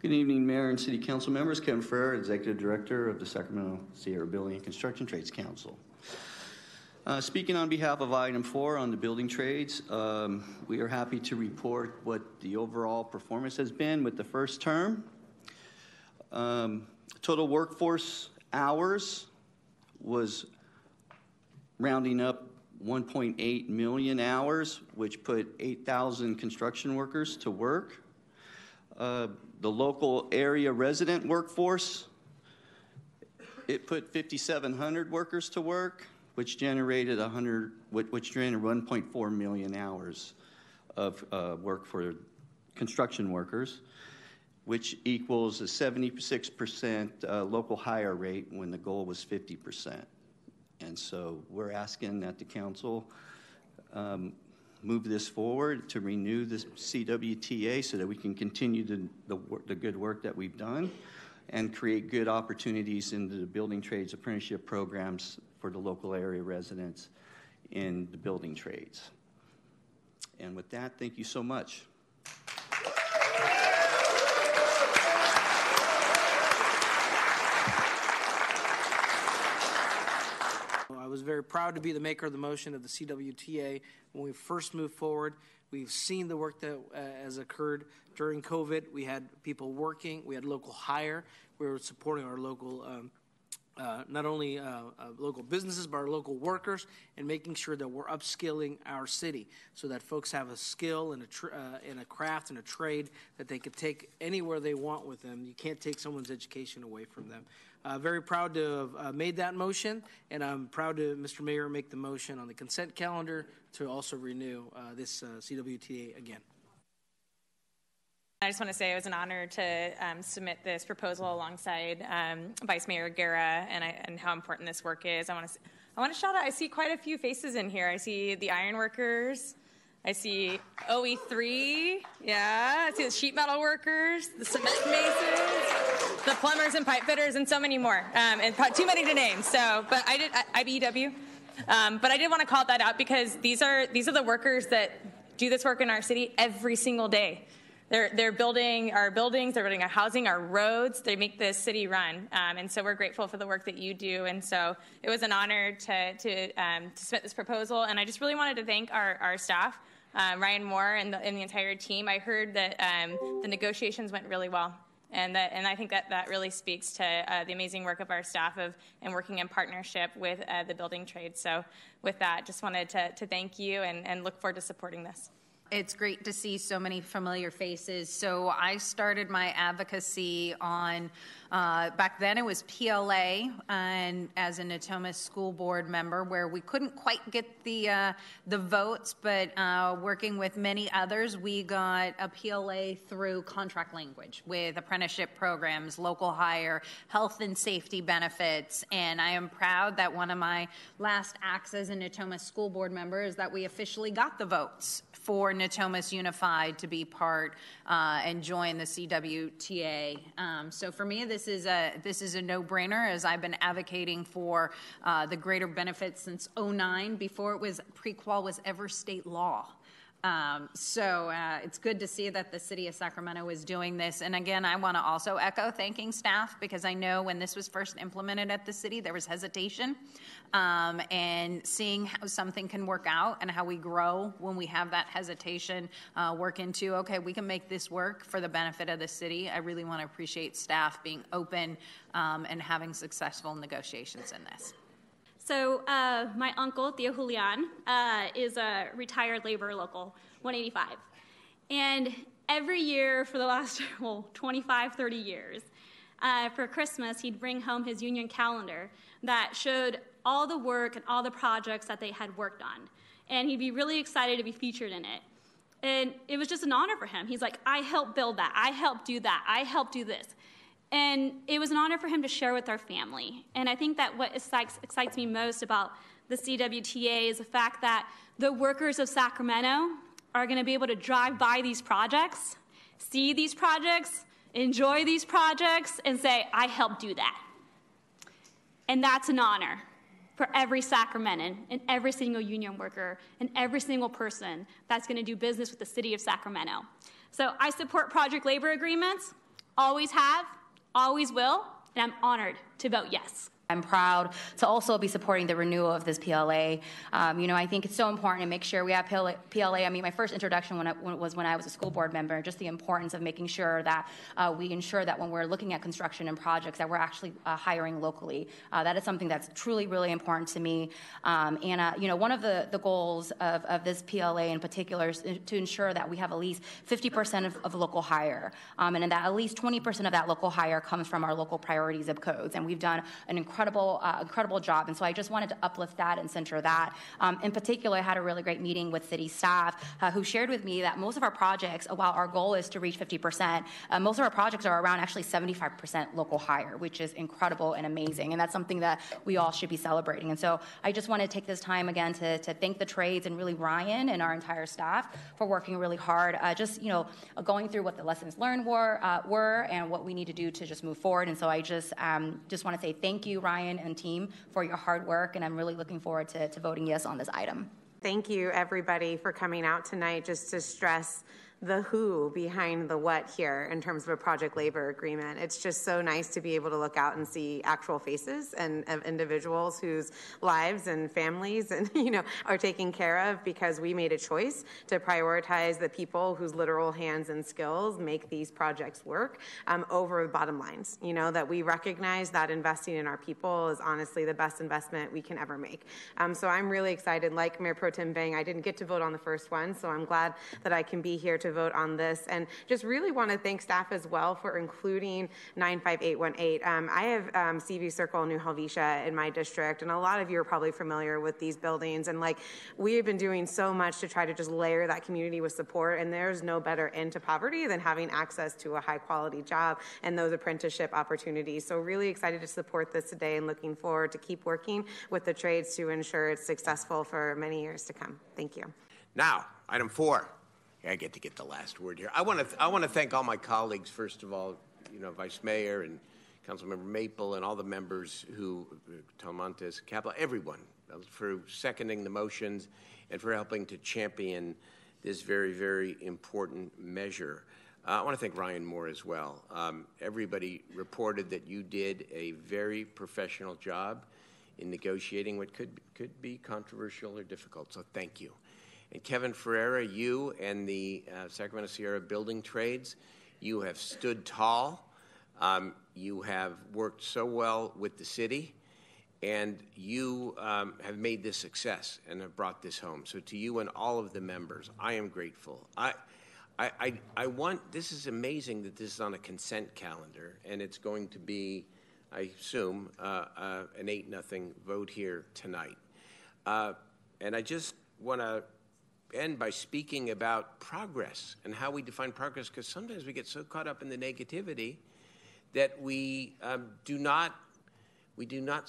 Good evening, Mayor and City Council members. Kevin Ferrer, Executive Director of the Sacramento City Building and Construction Trades Council. Speaking on behalf of item 4 on the building trades, we are happy to report what the overall performance has been with the first term. Total workforce hours was rounding up 1.8 million hours, which put 8,000 construction workers to work. The local area resident workforce, it put 5,700 workers to work, which generated 1.4 million hours of work for construction workers, which equals a 76% local hire rate when the goal was 50%. And so we're asking that the council move this forward to renew the CWTA so that we can continue the good work that we've done and create good opportunities in the building trades apprenticeship programs for the local area residents in the building trades. And with that, thank you so much. I was very proud to be the maker of the motion of the CWTA when we first moved forward. We've seen the work that has occurred during COVID. We had people working. We had local hire. We were supporting our local, not only local businesses, but our local workers, and making sure that we're upskilling our city so that folks have a skill and a craft and a trade that they could take anywhere they want with them. You can't take someone's education away from them. Very proud to have made that motion, and I'm proud to, Mr. Mayor, make the motion on the consent calendar to also renew this CWTA again. I just want to say it was an honor to submit this proposal alongside Vice Mayor Guerra and how important this work is. I want to shout out, I see quite a few faces in here. I see the iron workers. I see OE3, yeah. I see the sheet metal workers, the cement masons, the plumbers and pipe fitters, and so many more. And too many to name. So, but IBEW. But I did want to call that out because these are the workers that do this work in our city every single day. They're building our buildings, they're building our housing, our roads. They make this city run, and so we're grateful for the work that you do. And so it was an honor to submit this proposal. And I just really wanted to thank our staff. Ryan Moore and the entire team. I heard that the negotiations went really well, and I think that really speaks to the amazing work of our staff and working in partnership with the building trade. So with that, just wanted to thank you and look forward to supporting this. It's great to see so many familiar faces. So I started my advocacy on, back then it was PLA, and as a Natomas school board member, where we couldn't quite get the votes, but working with many others, we got a PLA through contract language with apprenticeship programs, local hire, health and safety benefits, and I am proud that one of my last acts as a Natomas school board member is that we officially got the votes for Natomas Unified to be part and join the CWTA. So for me, this is a no-brainer, as I've been advocating for the greater benefits since '09, before it was pre-qual was ever state law. So it's good to see that the city of Sacramento is doing this. And again, I want to also echo thanking staff, because I know when this was first implemented at the city, there was hesitation. And seeing how something can work out and how we grow when we have that hesitation, work into, okay, we can make this work for the benefit of the city. I really want to appreciate staff being open and having successful negotiations in this. So my uncle, Theo Julian, is a retired labor local, 185. And every year for the last 25, 30 years, for Christmas, he'd bring home his union calendar that showed all the work and all the projects that they had worked on. And he'd be really excited to be featured in it. And it was just an honor for him. He's like, I helped build that. I helped do that. I helped do this. And it was an honor for him to share with our family. And I think that what excites me most about the CWTA is the fact that the workers of Sacramento are going to be able to drive by these projects, see these projects, enjoy these projects, and say, I helped do that. And that's an honor for every Sacramentan and every single union worker and every single person that's going to do business with the city of Sacramento. So I support project labor agreements. Always have, always will, and I'm honored to vote yes. I'm proud to also be supporting the renewal of this PLA. I think it's so important to make sure we have PLA. I mean, my first introduction was when I was a school board member, just the importance of making sure that we ensure that when we're looking at construction and projects that we're actually hiring locally. That is something that's truly, really important to me. One of the goals of this PLA in particular is to ensure that we have at least 50% of local hire, and that at least 20% of that local hire comes from our local priority zip codes. And we've done an incredible job. And so I just wanted to uplift that and center that. In particular, I had a really great meeting with city staff who shared with me that most of our projects, while our goal is to reach 50%, most of our projects are around actually 75% local hire, which is incredible and amazing. And that's something that we all should be celebrating. And so I just want to take this time again to thank the trades and really Ryan and our entire staff for working really hard, going through what the lessons learned were and what we need to do to just move forward. And so I just want to say thank you, Ryan and team, for your hard work, and I'm really looking forward to voting yes on this item. Thank you, everybody, for coming out tonight just to stress the who behind the what here in terms of a project labor agreement. It's just so nice to be able to look out and see actual faces and of individuals whose lives and families and are taken care of because we made a choice to prioritize the people whose literal hands and skills make these projects work over bottom lines. That we recognize that investing in our people is honestly the best investment we can ever make. So I'm really excited. Like Mayor Pro Tem Bang, I didn't get to vote on the first one, so I'm glad that I can be here to vote on this, and just really want to thank staff as well for including 95818. I have CV Circle, New Helvetia in my district, and a lot of you are probably familiar with these buildings, and we have been doing so much to try to just layer that community with support, and there's no better end to poverty than having access to a high quality job and those apprenticeship opportunities. So really excited to support this today and looking forward to keep working with the trades to ensure it's successful for many years to come. Thank you. Now, item 4. I get to get the last word here. I want to thank all my colleagues, first of all, Vice Mayor and Councilmember Maple and all the members who, Talmontes, Capella, everyone, for seconding the motions and for helping to champion this very, very important measure. I want to thank Ryan Moore as well. Everybody reported that you did a very professional job in negotiating what could be controversial or difficult, so thank you. And Kevin Ferreira, you and the Sacramento Sierra Building Trades, you have stood tall. You have worked so well with the city, and you have made this success and have brought this home. So to you and all of the members, I am grateful. This is amazing that this is on a consent calendar, and it's going to be, I assume, an 8-0 vote here tonight. And I just want to end by speaking about progress and how we define progress, because sometimes we get so caught up in the negativity that we do not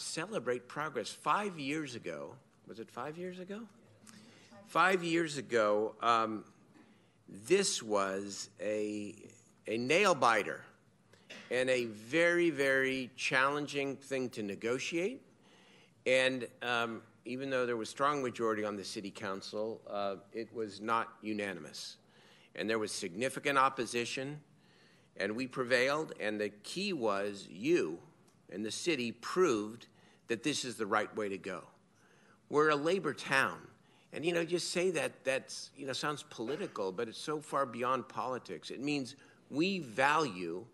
celebrate progress. 5 years ago, was it 5 years ago? 5 years ago, this was a nail biter and a very, very challenging thing to negotiate. And even though there was strong majority on the city council, it was not unanimous. And there was significant opposition, and we prevailed, and the key was you and the city proved that this is the right way to go. We're a labor town, and just say that's sounds political, but it's so far beyond politics. It means we value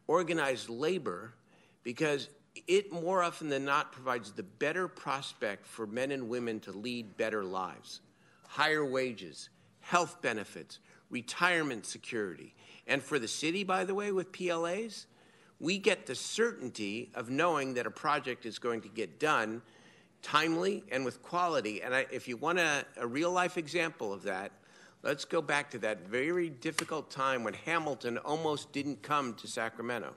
organized labor because it more often than not provides the better prospect for men and women to lead better lives, higher wages, health benefits, retirement security. And for the city, by the way, with PLAs, we get the certainty of knowing that a project is going to get done timely and with quality. And if you want a real-life example of that, let's go back to that very difficult time when Hamilton almost didn't come to Sacramento.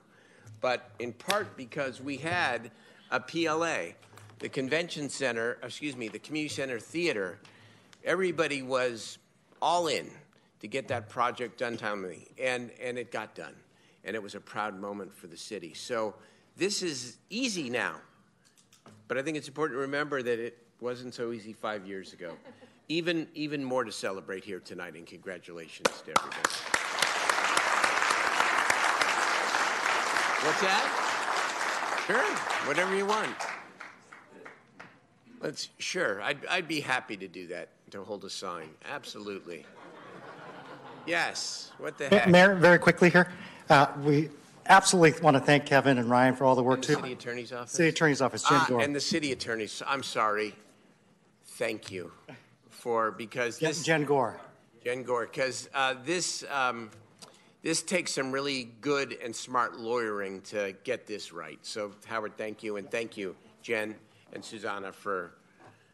But in part because we had a PLA, the Community Center Theater, everybody was all in to get that project done timely, and it got done. And it was a proud moment for the city. So this is easy now, but I think it's important to remember that it wasn't so easy 5 years ago. Even more to celebrate here tonight, and congratulations to everybody. What's that? Sure, whatever you want. Sure, I'd be happy to do that, to hold a sign. Absolutely. Yes, what the heck? Mayor, very quickly here. We absolutely want to thank Kevin and Ryan for all the work, too. City Attorney's Office? City Attorney's Office, Jen Gore. And the City Attorney's, I'm sorry. Thank you because this... Jen Gore. Jen Gore, because this takes some really good and smart lawyering to get this right. So, Howard, thank you, and thank you, Jen and Susanna, for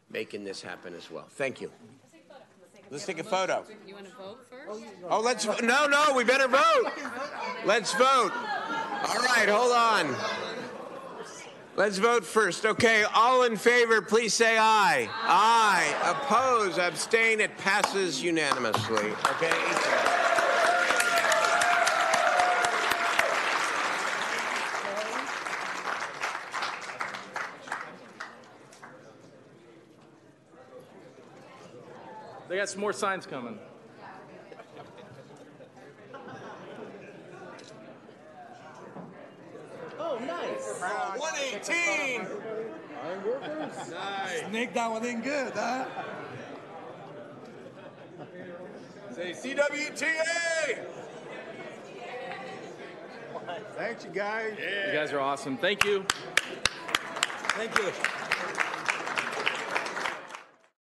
making this happen as well. Thank you. Let's take a photo. You want to vote first? Oh, let's vote. No, we better vote. Let's vote. All right, hold on. Let's vote first. Okay, all in favor, please say aye. Aye. Oppose, abstain, it passes unanimously. Okay? They got some more signs coming. Oh, nice. 118. Iron workers. Nice. Sneak that one in good, huh? Say CWTA. Thanks, you guys. You guys are awesome. Thank you. Thank you.